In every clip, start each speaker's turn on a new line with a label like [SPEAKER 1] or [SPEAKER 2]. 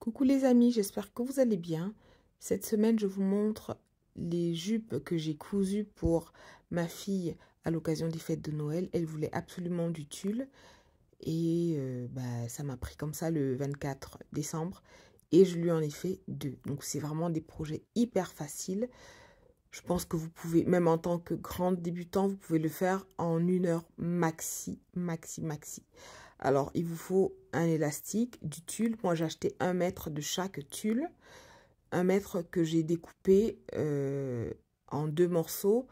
[SPEAKER 1] Coucou les amis, j'espère que vous allez bien. Cette semaine, je vous montre les jupes que j'ai cousues pour ma fille à l'occasion des fêtes de Noël. Elle voulait absolument du tulle et ça m'a pris comme ça le 24 décembre et je lui en ai fait deux. Donc c'est vraiment des projets hyper faciles. Je pense que vous pouvez, même en tant que grande débutant, vous pouvez le faire en 1 heure maxi. Alors, il vous faut un élastique, du tulle. Moi, j'ai acheté 1 mètre de chaque tulle. 1 mètre que j'ai découpé en 2 morceaux.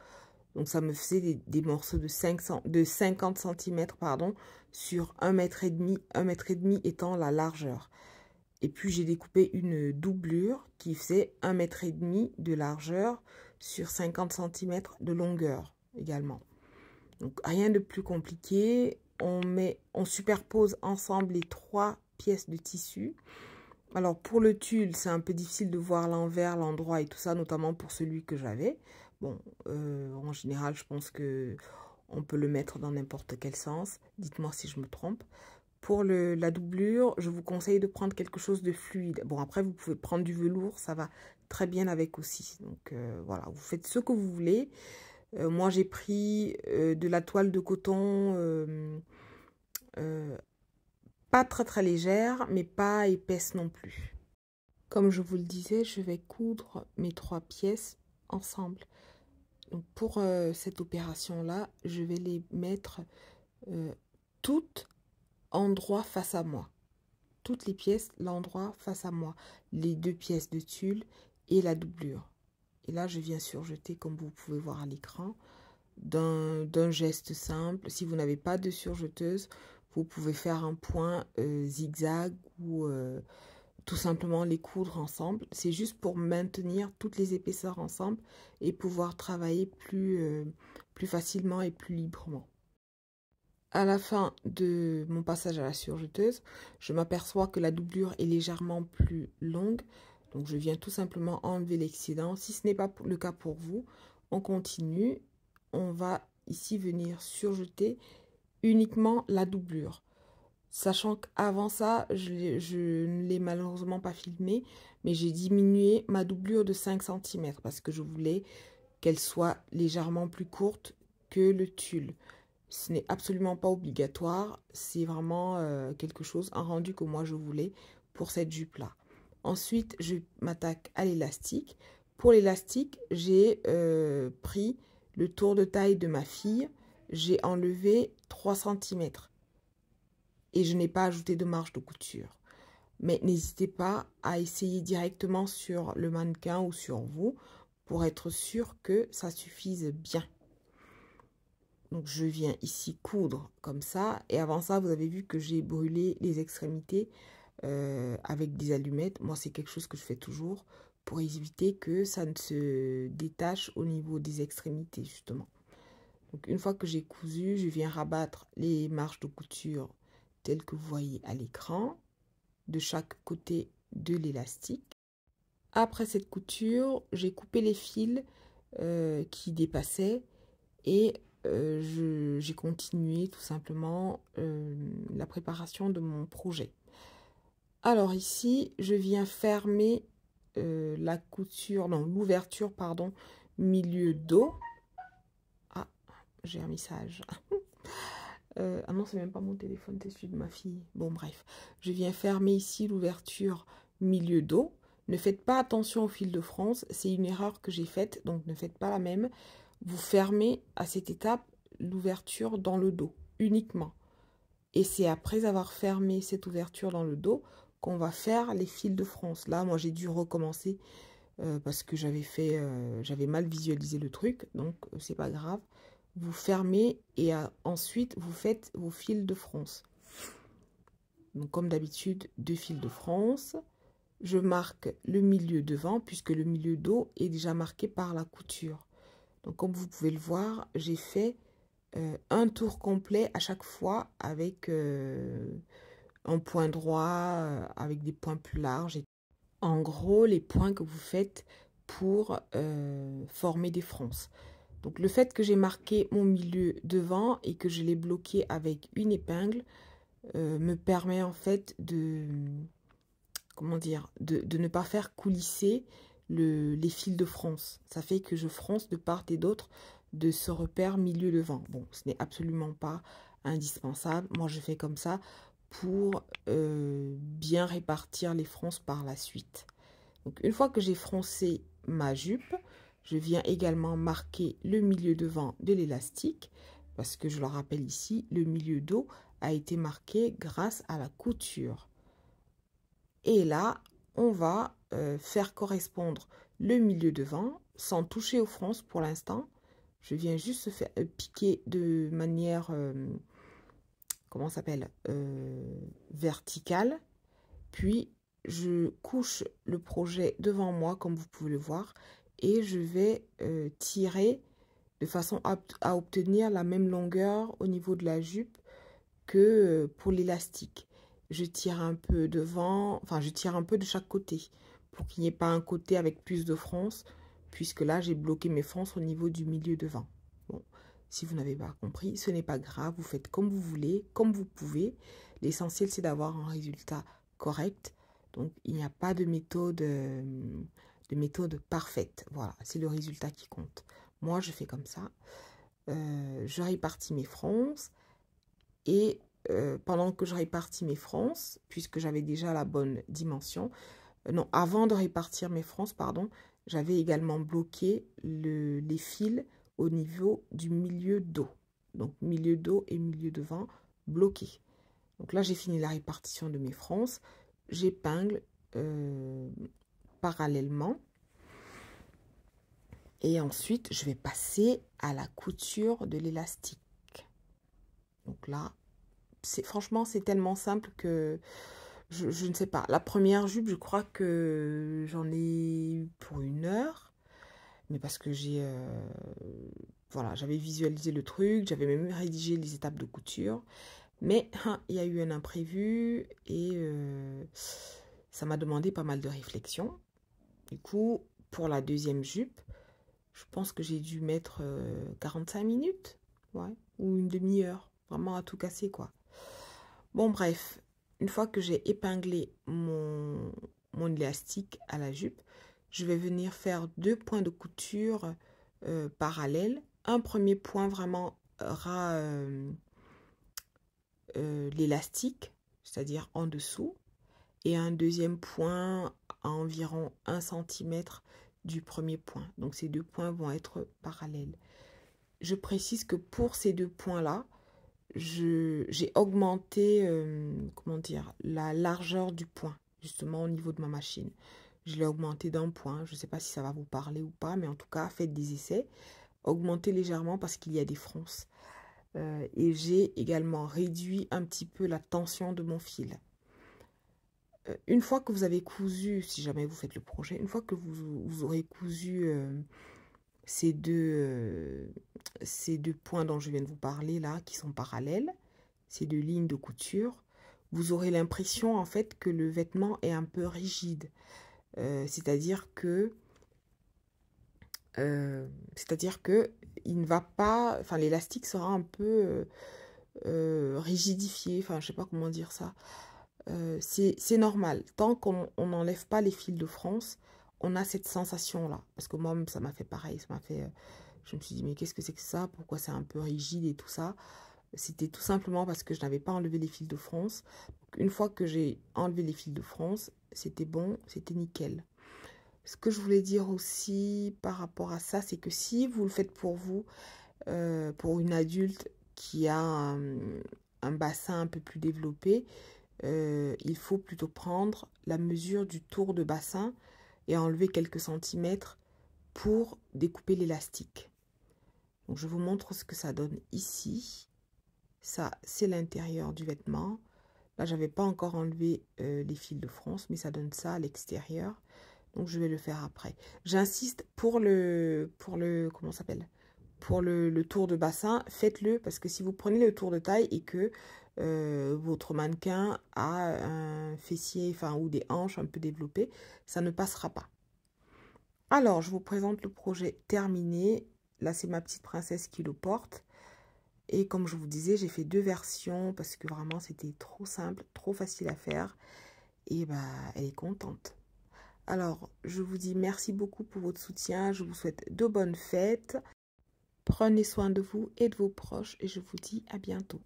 [SPEAKER 1] Donc, ça me faisait des morceaux de 50 cm, pardon, sur 1,5 m. 1,5 m étant la largeur. Et puis, j'ai découpé une doublure qui faisait 1,5 m de largeur sur 50 cm de longueur également. Donc, rien de plus compliqué. On superpose ensemble les 3 pièces de tissu. Alors, pour le tulle, c'est un peu difficile de voir l'envers, l'endroit et tout ça, notamment pour celui que j'avais. Bon, en général, je pense que on peut le mettre dans n'importe quel sens. Dites-moi si je me trompe. Pour la doublure, je vous conseille de prendre quelque chose de fluide. Bon, après, vous pouvez prendre du velours, ça va très bien avec aussi. Donc, voilà, vous faites ce que vous voulez. Moi, j'ai pris de la toile de coton pas très légère, mais pas épaisse non plus. Comme je vous le disais, je vais coudre mes 3 pièces ensemble. Donc, pour cette opération-là, je vais les mettre toutes endroit face à moi. Toutes les pièces, l'endroit face à moi. Les 2 pièces de tulle et la doublure. Et là, je viens surjeter, comme vous pouvez voir à l'écran, d'un geste simple. Si vous n'avez pas de surjeteuse, vous pouvez faire un point zigzag ou tout simplement les coudre ensemble. C'est juste pour maintenir toutes les épaisseurs ensemble et pouvoir travailler plus facilement et plus librement. À la fin de mon passage à la surjeteuse, je m'aperçois que la doublure est légèrement plus longue. Donc, je viens tout simplement enlever l'excédent. Si ce n'est pas le cas pour vous, on continue. On va ici venir surjeter uniquement la doublure. Sachant qu'avant ça, je ne l'ai malheureusement pas filmé, mais j'ai diminué ma doublure de 5 cm parce que je voulais qu'elle soit légèrement plus courte que le tulle. Ce n'est absolument pas obligatoire, c'est vraiment quelque chose, un rendu que moi je voulais pour cette jupe-là. Ensuite, je m'attaque à l'élastique. Pour l'élastique, j'ai pris le tour de taille de ma fille. J'ai enlevé 3 cm et je n'ai pas ajouté de marge de couture. Mais n'hésitez pas à essayer directement sur le mannequin ou sur vous pour être sûr que ça suffise bien. Donc, je viens ici coudre comme ça. Et avant ça, vous avez vu que j'ai brûlé les extrémités avec des allumettes. Moi, c'est quelque chose que je fais toujours pour éviter que ça ne se détache au niveau des extrémités, justement. Donc, une fois que j'ai cousu, je viens rabattre les marges de couture telles que vous voyez à l'écran, de chaque côté de l'élastique. Après cette couture, j'ai coupé les fils qui dépassaient et j'ai continué tout simplement la préparation de mon projet. Alors ici, je viens fermer la couture, non, l'ouverture, pardon, milieu dos. Ah, j'ai un message. Ah non, c'est même pas mon téléphone, c'est celui de ma fille. Bon, bref. Je viens fermer ici l'ouverture milieu dos. Ne faites pas attention au fil de France. C'est une erreur que j'ai faite, donc ne faites pas la même. Vous fermez à cette étape l'ouverture dans le dos, uniquement. Et c'est après avoir fermé cette ouverture dans le dos qu'on va faire les fils de France. Là, moi, j'ai dû recommencer parce que j'avais mal visualisé le truc. Donc, c'est pas grave. Vous fermez et ensuite, vous faites vos fils de France. Donc, comme d'habitude, 2 fils de France. Je marque le milieu devant puisque le milieu dos est déjà marqué par la couture. Donc, comme vous pouvez le voir, j'ai fait un tour complet à chaque fois avec un point droit, avec des points plus larges. En gros, les points que vous faites pour former des fronces. Donc, le fait que j'ai marqué mon milieu devant et que je l'ai bloqué avec une épingle me permet en fait de comment dire, de ne pas faire coulisser les fils de fronce. Ça fait que je fronce de part et d'autre de ce repère milieu devant. Bon, ce n'est absolument pas indispensable. Moi, je fais comme ça pour bien répartir les fronces par la suite. Donc, une fois que j'ai froncé ma jupe, je viens également marquer le milieu devant de l'élastique parce que je le rappelle ici, le milieu dos a été marqué grâce à la couture. Et là, on va faire correspondre le milieu devant sans toucher aux fronces pour l'instant. Je viens juste faire piquer de manière, comment ça s'appelle, verticale. Puis, je couche le projet devant moi, comme vous pouvez le voir, et je vais tirer de façon à obtenir la même longueur au niveau de la jupe que pour l'élastique. Je tire un peu devant, enfin je tire un peu de chaque côté pour qu'il n'y ait pas un côté avec plus de fronces, puisque là j'ai bloqué mes fronces au niveau du milieu devant. Bon, si vous n'avez pas compris, ce n'est pas grave, vous faites comme vous voulez, comme vous pouvez. L'essentiel c'est d'avoir un résultat correct. Donc il n'y a pas de méthode parfaite. Voilà, c'est le résultat qui compte. Moi je fais comme ça. Je répartis mes fronces et pendant que je répartis mes fronces, puisque j'avais déjà la bonne dimension, non, avant de répartir mes fronces, pardon, j'avais également bloqué les fils au niveau du milieu dos. Donc, milieu dos et milieu devant bloqués. Donc là, j'ai fini la répartition de mes fronces. J'épingle parallèlement. Et ensuite, je vais passer à la couture de l'élastique. Donc là, franchement, c'est tellement simple que je ne sais pas. La première jupe, je crois que j'en ai eu pour 1 heure. Mais parce que voilà, j'avais visualisé le truc, j'avais même rédigé les étapes de couture. Mais il y a eu un imprévu et ça m'a demandé pas mal de réflexion. Du coup, pour la deuxième jupe, je pense que j'ai dû mettre 45 minutes, ouais, ou une demi-heure. Vraiment à tout casser, quoi. Bon, bref, une fois que j'ai épinglé mon élastique à la jupe, je vais venir faire 2 points de couture parallèles. Un premier point vraiment ras l'élastique, c'est-à-dire en dessous, et un deuxième point à environ 1 cm du premier point. Donc ces 2 points vont être parallèles. Je précise que pour ces 2 points-là, j'ai augmenté, comment dire, la largeur du point, justement au niveau de ma machine. Je l'ai augmenté d'1 point. Je ne sais pas si ça va vous parler ou pas, mais en tout cas, faites des essais. Augmentez légèrement parce qu'il y a des fronces. Et j'ai également réduit un petit peu la tension de mon fil. Une fois que vous avez cousu, si jamais vous faites le projet, une fois que vous aurez cousu ces deux points dont je viens de vous parler là, qui sont parallèles, ces 2 lignes de couture, vous aurez l'impression en fait que le vêtement est un peu rigide. C'est-à-dire que il ne va pas, enfin l'élastique sera un peu rigidifié, enfin je sais pas comment dire ça. C'est normal, tant qu'on n'enlève pas les fils de France, on a cette sensation là, parce que moi ça m'a fait pareil, ça m'a fait, je me suis dit mais qu'est-ce que c'est que ça, pourquoi c'est un peu rigide et tout ça. C'était tout simplement parce que je n'avais pas enlevé les fils de France. Donc, une fois que j'ai enlevé les fils de France, c'était bon, c'était nickel. Ce que je voulais dire aussi par rapport à ça, c'est que si vous le faites pour vous, pour une adulte qui a un bassin un peu plus développé, il faut plutôt prendre la mesure du tour de bassin et enlever quelques centimètres pour découper l'élastique. Donc je vous montre ce que ça donne ici. Ça, c'est l'intérieur du vêtement. Là, j'avais pas encore enlevé les fils de France, mais ça donne ça à l'extérieur. Donc je vais le faire après. J'insiste pour le comment ça s'appelle, pour le tour de bassin, faites-le parce que si vous prenez le tour de taille et que votre mannequin a un fessier, enfin ou des hanches un peu développées, ça ne passera pas. Alors, je vous présente le projet terminé. Là, c'est ma petite princesse qui le porte. Et comme je vous disais, j'ai fait 2 versions parce que vraiment, c'était trop simple, trop facile à faire. et bah, elle est contente. Alors, je vous dis merci beaucoup pour votre soutien. Je vous souhaite de bonnes fêtes. Prenez soin de vous et de vos proches et je vous dis à bientôt.